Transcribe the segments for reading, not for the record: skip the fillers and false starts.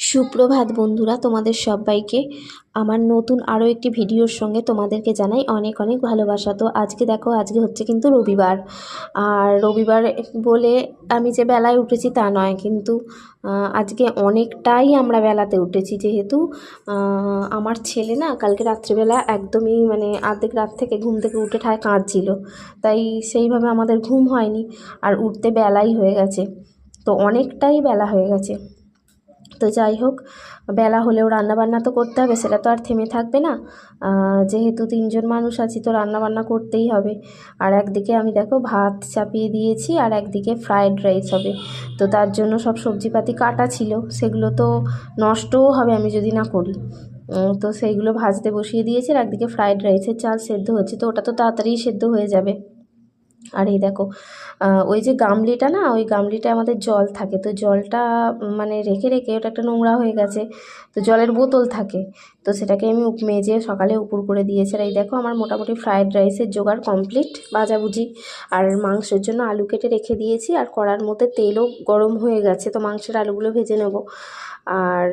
সুপ্রভাত বন্ধুরা, তোমাদের সবাইকে আমার নতুন আরও একটি ভিডিওর সঙ্গে তোমাদেরকে জানাই অনেক অনেক ভালোবাসা। তো আজকে দেখো, আজকে হচ্ছে কিন্তু রবিবার। আর রবিবার বলে আমি যে বেলায় উঠেছি তা নয়, কিন্তু আজকে অনেকটাই আমরা বেলাতে উঠেছি, যেহেতু আমার ছেলে না কালকে রাত্রিবেলা একদমই মানে আর্ধেক রাত থেকে ঘুম থেকে উঠে ঠায় কাঁদছিল, তাই সেইভাবে আমাদের ঘুম হয়নি আর উঠতে বেলাই হয়ে গেছে। তো অনেকটাই বেলা হয়ে গেছে। তো যাই হোক, বেলা হলেও রান্নাবান্না তো করতে হবে, সেটা তো আর থেমে থাকবে না। যেহেতু 3জন মানুষ আছি তো রান্নাবান্না করতেই হবে। আর একদিকে আমি দেখো ভাত চাপিয়ে দিয়েছি, আর একদিকে ফ্রায়েড রাইস হবে। তো তার জন্য সব সবজিপাতি কাটা ছিল, সেগুলো তো নষ্টও হবে আমি যদি না করি। তো সেইগুলো ভাজতে বসিয়ে দিয়েছি, আর একদিকে ফ্রায়েড রাইসের চাল সেদ্ধ হচ্ছে, তো ওটা তো তাড়াতাড়ি সেদ্ধ হয়ে যাবে। আর এই দেখো, ওই যে গামলিটা না, ওই গামলিটায় আমাদের জল থাকে, তো জলটা মানে রেখে রেখে ওটা একটা নোংরা হয়ে গেছে। তো জলের বোতল থাকে, তো সেটাকে আমি মেজে সকালে উপর করে দিয়েছি। আর এই দেখো, আমার মোটামুটি ফ্রায়েড রাইসের জোগাড় কমপ্লিট, ভাজাভুজি। আর মাংসের জন্য আলু কেটে রেখে দিয়েছি, আর কড়ার মধ্যে তেলও গরম হয়ে গেছে, তো মাংসের আলুগুলো ভেজে নেব। আর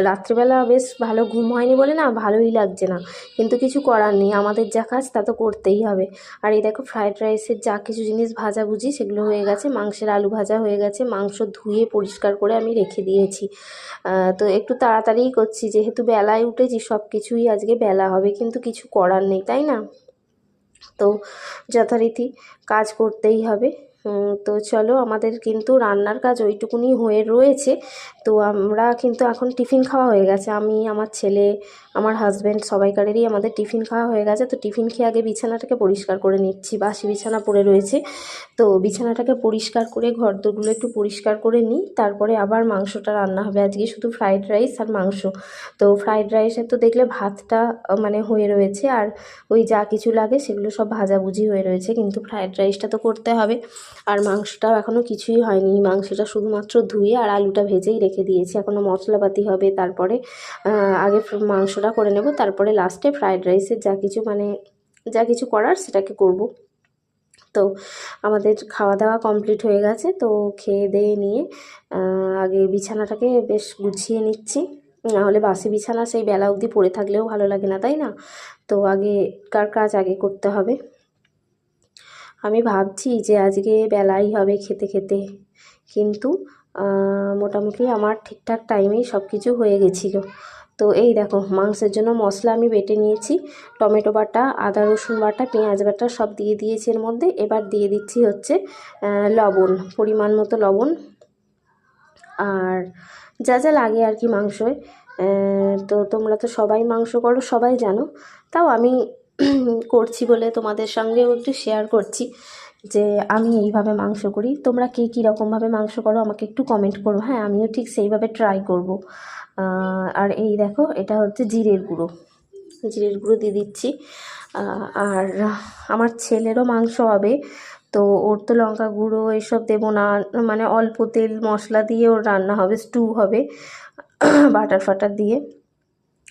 রাত্রিবেলা বেশ ভালো ঘুম হয়নি বলে না ভালোই লাগছে না, কিন্তু কিছু করার নেই, আমাদের যা কাজ তা তো করতেই হবে। আর এই দেখো, ফ্রায়েড রাইসের যা কিছু জিনিস ভাজাভুজি সেগুলো হয়ে গেছে, মাংসের আলু ভাজা হয়ে গেছে, মাংস ধুয়ে পরিষ্কার করে আমি রেখে দিয়েছি। তো একটু তাড়াতাড়িই করছি, যেহেতু বেলায় উঠেছি, সব কিছুই আজকে বেলা হবে, কিন্তু কিছু করার নেই, তাই না? তো যথারীতি কাজ করতেই হবে। তো চলো, আমাদের কিন্তু রান্নার কাজ ওইটুকুনি হয়ে রয়েছে। তো আমরা কিন্তু এখন টিফিন খাওয়া হয়ে গেছে, আমি, আমার ছেলে, আমার হাজব্যান্ড, সবাইকারেরই আমাদের টিফিন খাওয়া হয়ে গেছে। তো টিফিন খেয়ে আগে বিছানাটাকে পরিষ্কার করে নিচ্ছি, বাসি বিছানা পড়ে রয়েছে। তো বিছানাটাকে পরিষ্কার করে ঘরদোরগুলো একটু পরিষ্কার করে নিই, তারপরে আবার মাংসটা রান্না হবে। আজকে শুধু ফ্রায়েড রাইস আর মাংস। তো ফ্রায়েড রাইসে তো দেখলে ভাতটা মানে হয়ে রয়েছে, আর ওই যা কিছু লাগে সেগুলো সব ভাজাভুজি হয়ে রয়েছে, কিন্তু ফ্রায়েড রাইসটা তো করতে হবে। আর মাংসটাও এখনও কিছুই হয়নি, মাংসটা শুধুমাত্র ধুয়ে আর আলুটা ভেজেই রেখে দিয়েছি, এখনও মশলাপাতি হবে, তারপরে আগে মাংসটা করে নেব, তারপরে লাস্টে ফ্রায়েড রাইসের যা কিছু মানে যা কিছু করার সেটাকে করব। তো আমাদের খাওয়া দাওয়া কমপ্লিট হয়ে গেছে, তো খেয়ে দিয়ে নিয়ে আগে বিছানাটাকে বেশ গুছিয়ে নিচ্ছি, নাহলে বাসি বিছানা সেই বেলা অবধি পড়ে থাকলেও ভালো লাগে না, তাই না? তো আগেকার কাজ আগে করতে হবে। আমি ভাবছি যে আজকে বেলাই হবে খেতে খেতে, কিন্তু মোটামুটি আমার ঠিকঠাক টাইমেই সব কিছু হয়ে গেছিলো। তো এই দেখো, মাংসের জন্য মশলা আমি বেটে নিয়েছি, টমেটো বাটা, আদা রসুন বাটা, পেঁয়াজ বাটা সব দিয়ে দিয়েছি এর মধ্যে। এবার দিয়ে দিচ্ছি হচ্ছে লবণ, পরিমাণ মতো লবণ, আর যা যা লাগে আর কি মাংসয়। তো তোমরা তো সবাই মাংস করো, সবাই জানো, তাও আমি করছি বলে তোমাদের সঙ্গেও একটু শেয়ার করছি যে আমি এইভাবে মাংস করি। তোমরা কে কী রকমভাবে মাংস করো আমাকে একটু কমেন্ট করো, হ্যাঁ, আমিও ঠিক সেইভাবে ট্রাই করব। আর এই দেখো, এটা হচ্ছে জিরের গুঁড়ো, জিরের গুঁড়ো দিয়ে দিচ্ছি। আর আমার ছেলেরও মাংস হবে, তো ওর তো লঙ্কা গুঁড়ো এসব দেবো না, মানে অল্প তেল মশলা দিয়ে ওর রান্না হবে, স্টু হবে বাটার ফাটার দিয়ে।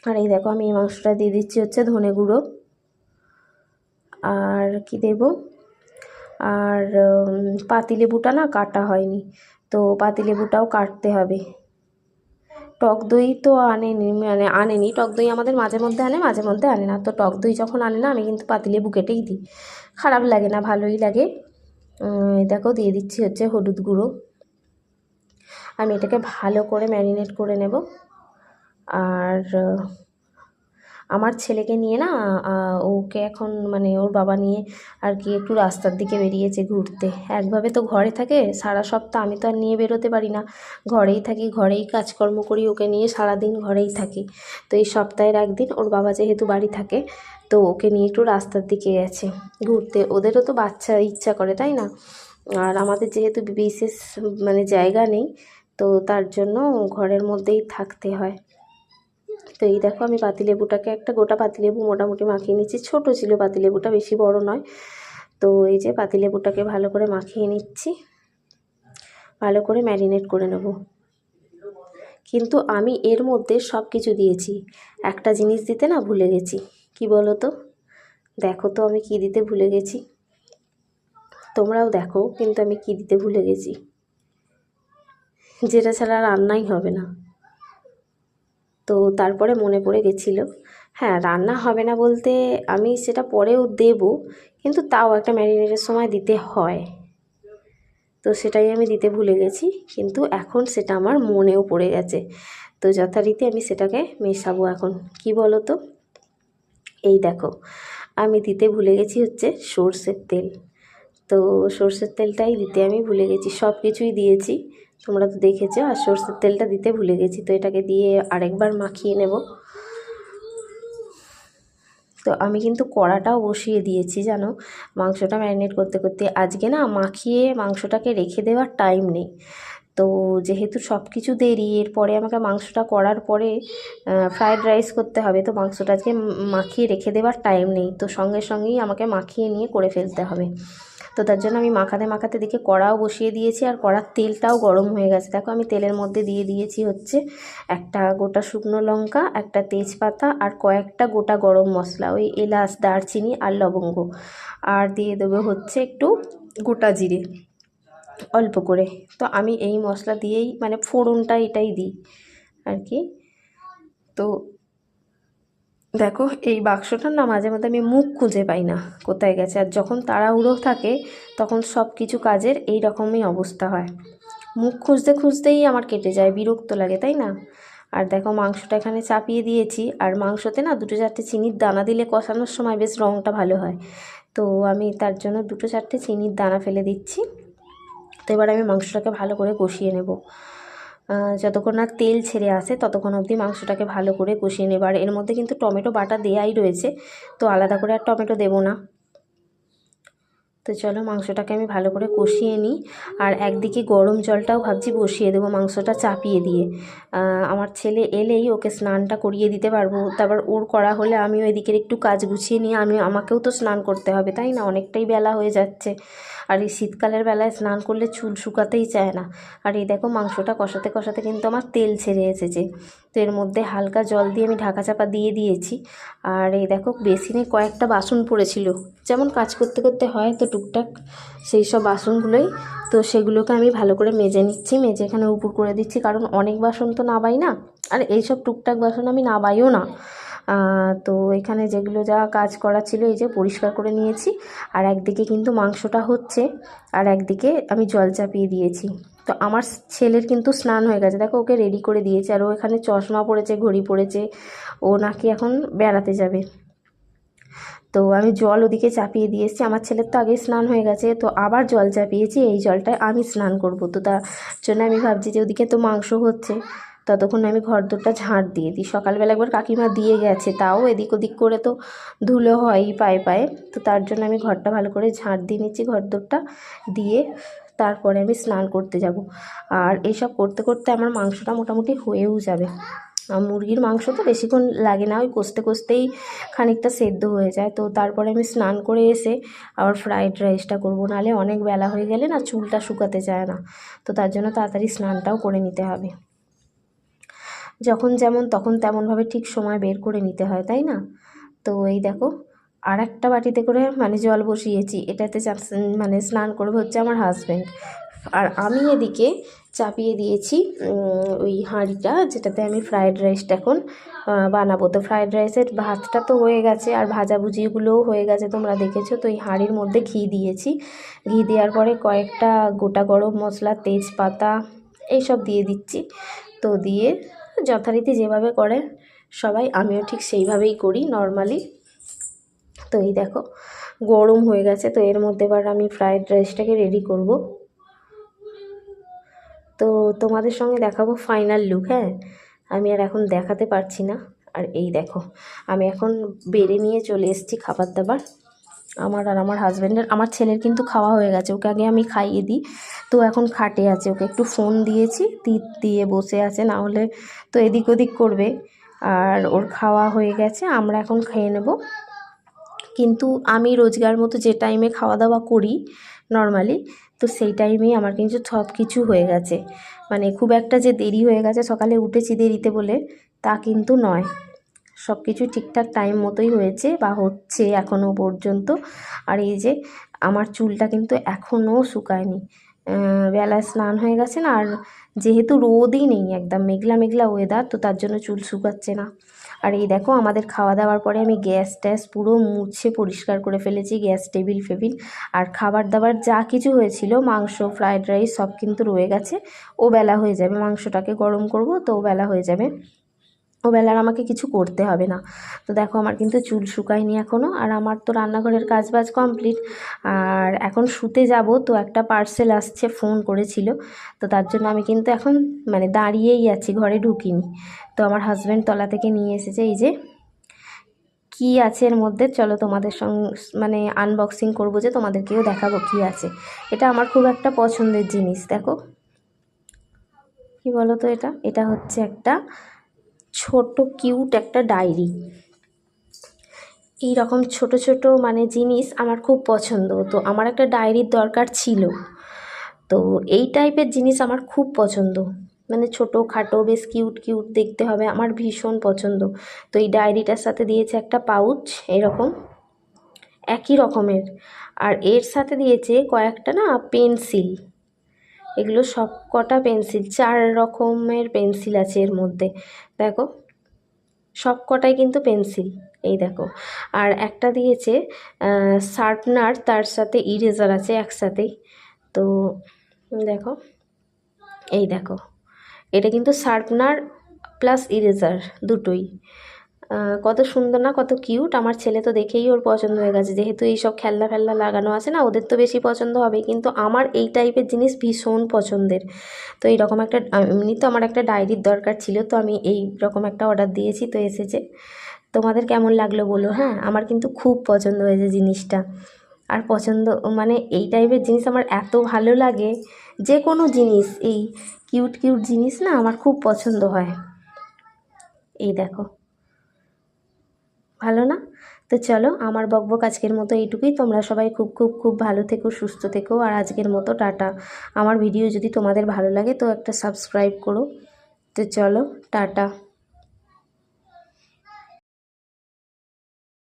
আর এই দেখো, আমি এই মাংসটা দিয়ে দিচ্ছি হচ্ছে ধনে গুঁড়ো, আর কি দেব, আর পাতিলেবুটা না কাটা হয়নি, তো পাতিলেবুটাও কাটতে হবে। টক দই তো আনেনি, টক দই আমাদের মাঝে মধ্যে আনে, মাঝে মধ্যে আনে না। তো টক দই যখন আনে না, আমি কিন্তু পাতিলেবু কেটেই দিই, খারাপ লাগে না, ভালোই লাগে। দেখো, দিয়ে দিচ্ছি হচ্ছে হলুদ গুঁড়ো। আমি এটাকে ভালো করে ম্যারিনেট করে নেব। আর আমার ছেলেকে নিয়ে না, ওকে এখন মানে ওর বাবা নিয়ে আর কি একটু রাস্তার দিকে বেরিয়েছে ঘুরতে। একভাবে তো ঘরে থাকে সারা সপ্তাহ, আমি তো আর নিয়ে বেরোতে পারি না, ঘরেই থাকি, ঘরেই কাজকর্ম করি, ওকে নিয়ে সারাদিন ঘরেই থাকি। তো এই সপ্তাহের একদিন ওর বাবা যেহেতু বাড়ি থাকে, তো ওকে নিয়ে একটু রাস্তার দিকে গেছে ঘুরতে। ওদেরও তো বাচ্চা ইচ্ছা করে, তাই না? আর আমাদের যেহেতু বিশেষ মানে জায়গা নেই, তো তার জন্য ঘরের মধ্যেই থাকতে হয়। তো এই দেখো, আমি পাতিলেবুটাকে একটা গোটা পাতিলেবু মোটামুটি মাখিয়ে নিচ্ছি, ছোটো ছিল পাতিলেবুটা, বেশি বড় নয়। তো এই যে পাতিলেবুটাকে ভালো করে মাখিয়ে নিচ্ছি, ভালো করে ম্যারিনেট করে নেব। কিন্তু আমি এর মধ্যে সব কিছু দিয়েছি, একটা জিনিস দিতে না ভুলে গেছি। কি বলো তো? দেখো তো আমি কি দিতে ভুলে গেছি, তোমরাও দেখো কিন্তু আমি কি দিতে ভুলে গেছি, যেটা ছাড়া রান্নাই হবে না। তো তারপরে মনে পড়ে গেছিলো, হ্যাঁ রান্না হবে না বলতে আমি সেটা পরেও দেব, কিন্তু তাও একটা ম্যারিনেটের সময় দিতে হয়, তো সেটাই আমি দিতে ভুলে গেছি, কিন্তু এখন সেটা আমার মনেও পড়ে গেছে। তো যথারীতি আমি সেটাকে মেশাবো এখন। কি বলো তো, এই দেখো আমি দিতে ভুলে গেছি হচ্ছে সর্ষের তেল। তো সর্ষের তেলটাই দিতে আমি ভুলে গেছি, সব কিছুই দিয়েছি তোমরা তো দেখেছো, আর সর্ষের তেলটা দিতে ভুলে গেছি। তো এটাকে দিয়ে আরেকবার মাখিয়ে নেব। তো আমি কিন্তু কড়াটাও বসিয়ে দিয়েছি জানো, মাংসটা ম্যারিনেট করতে করতে। আজকে না মাখিয়ে মাংসটাকে রেখে দেওয়ার টাইম নেই, তো যেহেতু সব কিছু দেরি, এরপরে আমাকে মাংসটা করার পরে ফ্রায়েড রাইস করতে হবে, তো মাংসটা আজকে মাখিয়ে রেখে দেওয়ার টাইম নেই, তো সঙ্গে সঙ্গেই আমাকে মাখিয়ে নিয়ে করে ফেলতে হবে। তো তার জন্য আমি মাখাতে মাখাতে দিকে কড়াও বসিয়ে দিয়েছি, আর কড়ার তেলটাও গরম হয়ে গেছে। দেখো আমি তেলের মধ্যে দিয়ে দিয়েছি হচ্ছে একটা গোটা শুকনো লঙ্কা, একটা তেজপাতা, আর কয়েকটা গোটা গরম মশলা, ওই এলাচ, দারচিনি আর লবঙ্গ, আর দিয়ে দেবো হচ্ছে একটু গোটা জিরে অল্প করে। তো আমি এই মশলা দিয়েই মানে ফোড়নটা এটাই দিই আর কি। তো দেখো এই বাক্সটার না মাঝে মধ্যে আমি মুখ খুঁজে পাই না কোথায় গেছে, আর যখন তাড়াহুড়ো থাকে তখন সব কিছু কাজের এই রকমই অবস্থা হয়, মুখ খুঁজতে খুঁজতেই আমার কেটে যায়, বিরক্ত লাগে তাই না। আর দেখো মাংসটা এখানে চাপিয়ে দিয়েছি, আর মাংসতে না 2-4টে চিনির দানা দিলে কষানোর সময় বেশ রঙটা ভালো হয়, তো আমি তার জন্য 2-4টে চিনির দানা ফেলে দিচ্ছি। তো এবার আমি মাংসটাকে ভালো করে কষিয়ে নেব, যতক্ষণ না তেল ছেড়ে আসে ততক্ষণ অবধি মাংসটাকে ভালো করে কষিয়ে নেব। আর এর মধ্যে কিন্তু টমেটো বাটা দেয়াই রয়েছে, তো আলাদা করে আর টমেটো দেবো না। তো চলো মাংসটাকে আমি ভালো করে কষিয়ে নিই, আর একদিকে গরম জলটাও ভাবছি বসিয়ে দেবো মাংসটা চাপিয়ে দিয়ে। আমার ছেলে এলেই ওকে স্নানটা করিয়ে দিতে পারবো, তারপর ওর করা হলে আমিও এদিকের একটু কাজ গুছিয়ে নিয়ে আমাকেও তো স্নান করতে হবে তাই না, অনেকটাই বেলা হয়ে যাচ্ছে। আর এই শীতকালের বেলায় স্নান করলে চুল শুকাতেই চায় না। আর এই দেখো মাংসটা কষাতে কষাতে কিন্তু আমার তেল ছেড়ে এসেছে, তো এর মধ্যে হালকা জল দিয়ে আমি ঢাকা চাপা দিয়ে দিয়েছি। আর এই দেখো বেসিনে কয়েকটা বাসন পড়েছিল, যেমন কাজ করতে করতে হয় তো টুকটাক সেই সব বাসনগুলোই, তো সেগুলোকে আমি ভালো করে মেজে নিচ্ছি, মেজে এখানে উপর করে দিচ্ছি, কারণ অনেক বাসন তো নাবাই না, আর এইসব টুকটাক বাসন আমি নাবাইও না। তো এখানে যেগুলো যা কাজ করা ছিল এই যে পরিষ্কার করে নিয়েছি, আর একদিকে কিন্তু মাংসটা হচ্ছে, আর একদিকে আমি জল চাপিয়ে দিয়েছি। তো আমার ছেলের কিন্তু স্নান হয়ে গেছে, দেখো ওকে রেডি করে দিয়েছে, আর ও এখানে চশমা পরেছে, ঘড়ি পরেছে, ও নাকি এখন বেড়াতে যাবে। তো আমি জল ওদিকে চাপিয়ে দিয়ে এসেছি, আমার ছেলের তো আগেই স্নান হয়ে গেছে, তো আবার জল চাপিয়েছি, এই জলটায় আমি স্নান করব। তো তার জন্য আমি ভাবছি যে ওদিকে তো মাংস হচ্ছে, ততক্ষণ আমি ঘরদোরটা ঝাঁট দিয়ে দিই। সকালবেলা একবার কাকিমা দিয়ে গেছে, তাও এদিক ওদিক করে তো ধুলো হয়ই পায়ে পায়ে, তো তার জন্য আমি ঘরটা ভালো করে ঝাঁট দিয়ে নিচ্ছি, ঘরদোরটা দিয়ে তারপরে আমি স্নান করতে যাব। আর এইসব করতে করতে আমার মাংসটা মোটামুটি হয়েও যাবে। মুরগির মাংস তো বেশিক্ষণ লাগে না, ওই কষতে কষতেই খানিকটা সেদ্ধ হয়ে যায়। তো তারপরে আমি স্নান করে এসে আবার ফ্রাইড রাইসটা করবো, নাহলে অনেক বেলা হয়ে গেলে না চুলটা শুকাতে চায় না, তো তার জন্য তাড়াতাড়ি স্নানটাও করে নিতে হবে। যখন যেমন তখন তেমনভাবে ঠিক সময় বের করে নিতে হয় তাই না। তো এই দেখো আর একটা বাটিতে করে মানে জল বসিয়েছি, এটাতে মানে স্নান করবে হচ্ছে আমার হাজব্যান্ড, আর আমি এদিকে চাপিয়ে দিয়েছি ওই হাঁড়িটা যেটাতে আমি ফ্রায়েড রাইসটা এখন বানাবো। তো ফ্রায়েড রাইসের ভাতটা তো হয়ে গেছে, আর ভাজাভুজিগুলোও হয়ে গেছে তোমরা দেখেছো। তো এই হাঁড়ির মধ্যে ঘি দিয়েছি, ঘি দেওয়ার পরে কয়েকটা গোটা গরম মশলা, তেজপাতা এইসব দিয়ে দিচ্ছি। তো দিয়ে যথারীতি যেভাবে করে সবাই, আমিও ঠিক সেইভাবেই করি নর্মালি। তো এই দেখো গরম হয়ে গেছে, তো এর মধ্যে এবার আমি ফ্রায়েড রাইসটাকে রেডি করব। তো তোমাদের সঙ্গে দেখাবো ফাইনাল লুক, হ্যাঁ আমি আর এখন দেখাতে পারছি না। আর এই দেখো আমি এখন বেড়ে নিয়ে চলে এসেছি খাবার দাবার আমার আর আমার হাজব্যান্ডের। আমার ছেলের কিন্তু খাওয়া হয়ে গেছে, ওকে আগে আমি খাইয়ে দিই, তো এখন খাটে আছে, ওকে একটু ফোন দিয়েছি, দিয়ে বসে আছে, না হলে তো এদিক ওদিক করবে। আর ওর খাওয়া হয়ে গেছে, আমরা এখন খেয়ে নেব। কিন্তু আমি রোজগার মতো যে টাইমে খাওয়া দাওয়া করি নর্মালি, তো সেই টাইমেই আমার কিন্তু সব কিছু হয়ে গেছে, মানে খুব একটা যে দেরি হয়ে গেছে সকালে উঠেছি দেরিতে বলে তা কিন্তু নয়, সব কিছু ঠিকঠাক টাইম মতোই হয়েছে বা হচ্ছে এখনও পর্যন্ত। আর এই যে আমার চুলটা কিন্তু এখনও শুকায়নি, বেলায় স্নান হয়ে গেছে না, আর যেহেতু রোদই নেই, একদম মেঘলা মেঘলা ওয়েদার, তো তার জন্য চুল শুকাচ্ছে না। আর এই দেখো আমাদের খাওয়া দাওয়ার পরে আমি গ্যাস ট্যাস পুরো মুছে পরিষ্কার করে ফেলেছি, গ্যাস টেবিল ফেবিল। আর খাবার দাবার যা কিছু হয়েছিল, মাংস ফ্রায়েড রাইস সব কিন্তু রয়ে গেছে। ও বেলা হয়ে যাবে, মাংসটাকে গরম করব তো ও বেলা হয়ে যাবে, ও বেলার আমাকে কিছু করতে হবে না। তো দেখো আমার কিন্তু চুল শুকায়নি এখনও, আর আমার তো রান্নাঘরের কাজ বাজ কমপ্লিট। আর এখন শুতে যাব, তো একটা পার্সেল আসছে, ফোন করেছিল, তো তার জন্য আমি কিন্তু এখন মানে দাঁড়িয়েই আছি, ঘরে ঢুকিনি। তো আমার হাজব্যান্ড তলা থেকে নিয়ে এসেছে, এই যে কি আছে এর মধ্যে, চলো তোমাদের সঙ্গে মানে আনবক্সিং করবো, যে তোমাদেরকেও দেখাবো কি আছে। এটা আমার খুব একটা পছন্দের জিনিস। দেখো কি বলো তো, এটা এটা হচ্ছে একটা ছোট কিউট একটা ডায়েরি। এই রকম ছোট ছোট মানে জিনিস আমার খুব পছন্দ, তো আমার একটা ডায়েরির দরকার ছিল। তো এই টাইপের জিনিস আমার খুব পছন্দ, মানে ছোটো খাটো বেশ কিউট কিউট দেখতে হবে, আমার ভীষণ পছন্দ। তো এই ডায়েরিটার সাথে দিয়েছে একটা পাউচ এরকম একই রকমের, আর এর সাথে দিয়েছে কয়েকটা না পেন্সিল। এগুলো সব কটা পেন্সিল, 4 রকমের পেন্সিল আছে এর মধ্যে, দেখো সব কটাই কিন্তু পেন্সিল, এই দেখো। আর একটা দিয়েছে শার্পনার, তার সাথে ইরেজার আছে একসাথেই। তো দেখো, এই দেখো, এটা কিন্তু শার্পনার প্লাস ইরেজার দুটোই। কত সুন্দর না, কত কিউট। আমার ছেলে তো দেখেই ওর পছন্দ হয়ে গেছে, যেহেতু এইসব খেলনা ফেলনা লাগানো আছে না, ওদের তো বেশি পছন্দ হবে, কিন্তু আমার এই টাইপের জিনিস ভীষণ পছন্দের। তো এইরকম একটা, এমনি তো আমার একটা ডায়েরির দরকার ছিল, তো আমি এই রকম একটা অর্ডার দিয়েছি, তো এসেছে। তোমাদের কেমন লাগলো বলো। হ্যাঁ, আমার কিন্তু খুব পছন্দ হয়েছে জিনিসটা। আর পছন্দ মানে এই টাইপের জিনিস আমার এত ভালো লাগে, যে কোনো জিনিস এই কিউট কিউট জিনিস না আমার খুব পছন্দ হয়। এই দেখো, ভালো না? তো চলো, আমার বকবক আজকের মতো এইটুকুই। তোমরা সবাই খুব খুব খুব ভালো থেকো, সুস্থ থেকো, আর আজকের মতো টাটা। আমার ভিডিও যদি তোমাদের ভালো লাগে তো একটা সাবস্ক্রাইব করো। তো চলো, টাটা।